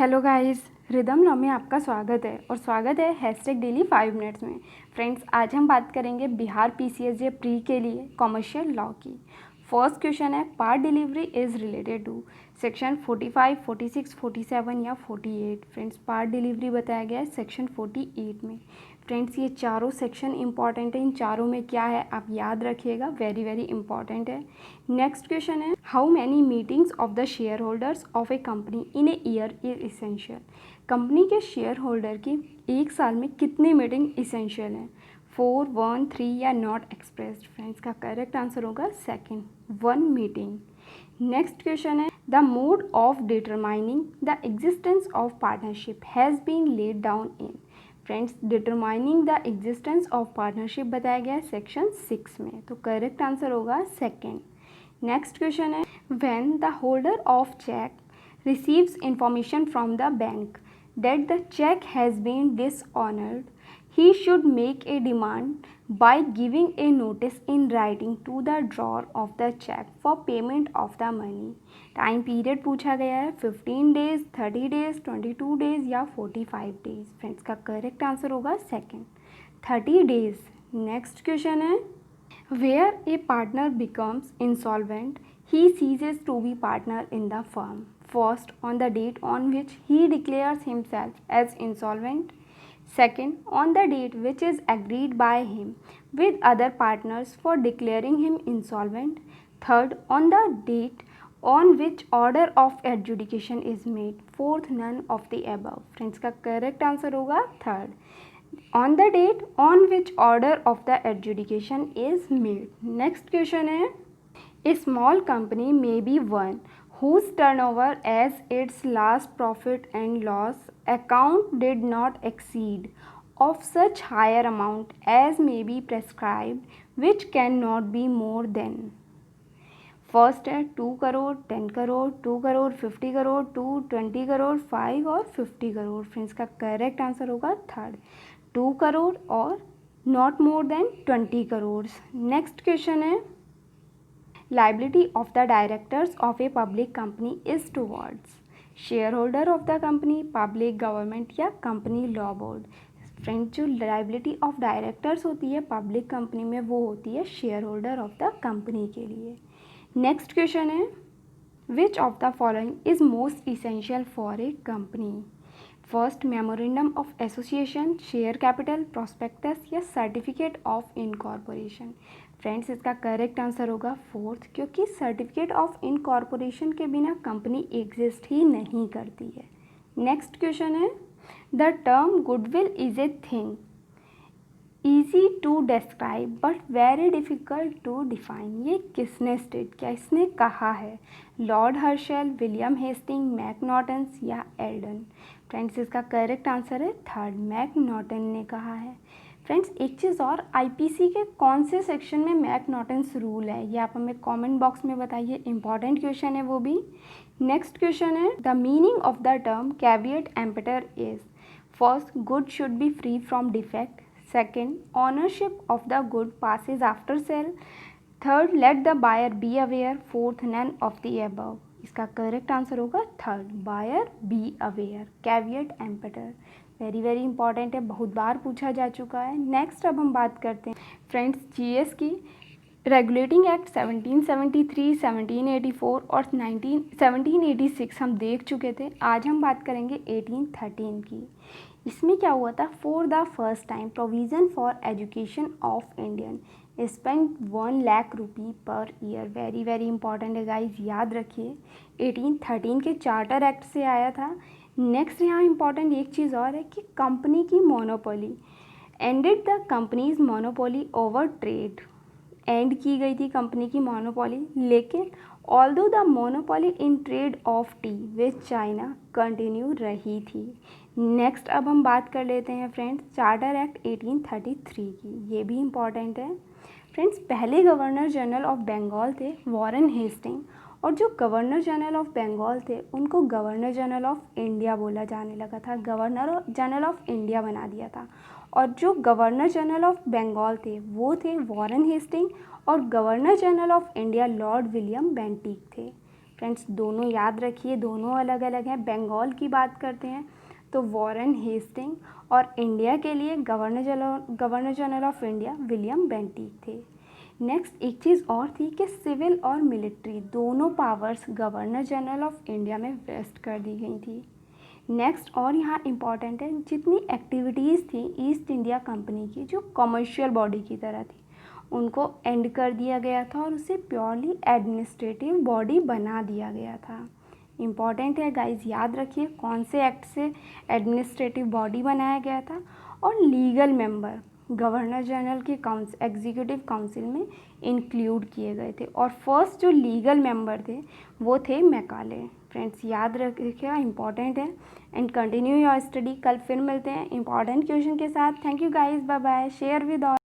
Hello guys, rhythm law में आपका स्वागत है और स्वागत है हैशटैग डेली 5 मिनट्स में। फ्रेंड्स, आज हम बात करेंगे बिहार पीसीएसजे प्री के लिए कॉमर्शियल लॉ की। फर्स्ट क्वेश्चन है, part delivery is related to section 45, 46, 47 या 48। फ्रेंड्स, पार्ट डिलीवरी बताया गया है सेक्शन 48 में। फ्रेंड्स, ये चारों सेक्शन इंपॉर्टेंट है, इन चारों में क्या है आप याद रखिएगा, वेरी वेरी इंपॉर्टेंट है। नेक्स्ट क्वेश्चन है, how many meetings of the share holders of A company in a year is essential. Company के शेयर होल्डर की एक साल में कितनी मीटिंग इसेंशियल है? 4, 1, 3 या नॉट एक्सप्रेस्ड। फ्रेंड्स, का करेक्ट आंसर होगा सेकंड, 1 मीटिंग। नेक्स्ट क्वेश्चन है, the mode of determining the existence of partnership has been laid down in. Friends, determining the existence of partnership बताया गया है सेक्शन 6 में, तो करेक्ट आंसर होगा second. Next question है, when the holder of cheque receives information from the bank that the check has been dishonored, he should make a demand by giving a notice in writing to the drawer of the check for payment of the money. Time period पूछा गया है 15 days, 30 days, 22 days या 45 days. Friends, का correct answer होगा second, 30 days. Next question है, where a partner becomes insolvent, he ceases to be partner in the firm. First, on the date on which he declares himself as insolvent. Second, on the date which is agreed by him with other partners for declaring him insolvent. Third, on the date on which order of adjudication is made. Fourth, none of the above. Friends, का correct answer होगा third, on the date on which order of the adjudication is made. Next question है, a small company may be one whose turnover as its last profit and loss account did not exceed of such higher amount as may be prescribed, which cannot be more than. First है 2 करोड़, 10 करोड़, 2 करोड़, 50 करोड़, 2, 20 करोड़, 5 और 50 crore. Friends, का correct answer होगा third, 2 crore और not more than 20 crore. Next question है, liability of the directors of a public company is towards share holder of the company, public, government या company law board. Friends, जो liability of directors होती है public company में वो होती है share holder of the company के लिए। नेक्स्ट क्वेश्चन है, which of the following is most essential for a company. First, memorandum of association, share capital, prospectus या सर्टिफिकेट ऑफ इनकॉर्पोरेशन। फ्रेंड्स, इसका करेक्ट आंसर होगा फोर्थ, क्योंकि certificate of incorporation के बिना company exist ही नहीं करती है। नेक्स्ट क्वेश्चन है, the term goodwill is a thing easy to describe but very difficult to define. ये किसने स्टेट किया, इसने कहा है? Lord Herschell, William Hasting, Macnaghten या एल्डन। फ्रेंड्स, इसका करेक्ट आंसर है थर्ड, मैकनॉटन ने कहा है। फ्रेंड्स, एक चीज़ और, आईपीसी के कौन से सेक्शन में मैकनॉटन्स रूल है ये आप हमें कमेंट बॉक्स में बताइए, इंपॉर्टेंट क्वेश्चन है वो भी। नेक्स्ट क्वेश्चन है, the meaning of the term caveat emptor is. First, good should be free from defect. Second, ownership of the good passes after sale. Third, let the buyer be aware. Fourth, none of the above. इसका correct answer होगा third, buyer be aware, caveat emptor. Very very important है, बहुत बार पूछा जा चुका है। Next अब हम बात करते हैं फ्रेंड्स जीएस की। रेगुलेटिंग एक्ट 1773, 1784 और 1786 हम देख चुके थे। आज हम बात करेंगे 1813 की। इसमें क्या हुआ था, for the first time provision for education of Indian spend 1 lakh rupee per year. Very very important है गाइज, याद रखिए। 1813 के चार्टर एक्ट से आया था। नेक्स्ट यहाँ इंपॉर्टेंट एक चीज़ और है कि कंपनी की monopoly, ended the companies monopoly over trade. And की गई थी कंपनी की मोनोपोली, लेकिन although the monopoly in trade off T with China continue रही थी। नेक्स्ट अब हम बात कर लेते हैं फ्रेंड्स चार्टर एक्ट 1833 की, ये भी इम्पॉर्टेंट है। फ्रेंड्स, पहले गवर्नर जनरल ऑफ बंगाल थे वॉरेन हेस्टिंग, और जो गवर्नर जनरल ऑफ बंगाल थे उनको गवर्नर जनरल ऑफ इंडिया बोला जाने लगा था, गवर्नर जनरल ऑफ इंडिया बना दिया था। और जो गवर्नर जनरल ऑफ बंगाल थे वो थे वॉरेन हेस्टिंग, और governor general of India Lord William Bentinck थे। फ्रेंड्स दोनों याद रखिए, दोनों अलग अलग हैं। बंगाल की बात करते हैं तो वॉरेन हेस्टिंग, और इंडिया के लिए governor general of India William Bentinck थे। नेक्स्ट एक चीज़ और थी कि सिविल और मिलिट्री दोनों powers governor general of India में वेस्ट कर दी गई थी। नेक्स्ट और यहाँ इम्पॉर्टेंट है, जितनी एक्टिविटीज़ थी ईस्ट इंडिया कंपनी की जो कमर्शियल बॉडी की तरह थी, उनको एंड कर दिया गया था और उसे प्योरली एडमिनिस्ट्रेटिव बॉडी बना दिया गया था। इम्पॉर्टेंट है गाइज, याद रखिए कौन से एक्ट से एडमिनिस्ट्रेटिव बॉडी बनाया गया था। और लीगल मेंबर गवर्नर जनरल के एग्जीक्यूटिव काउंसिल में इंक्लूड किए गए थे, और फर्स्ट जो लीगल मेंबर थे वो थे मैकाले। फ्रेंड्स याद रखिएगा, इंपॉर्टेंट है। And continue your study. कल फिर मिलते हैं इंपॉर्टेंट क्वेश्चन के साथ। Thank you guys, bye bye. Share with all.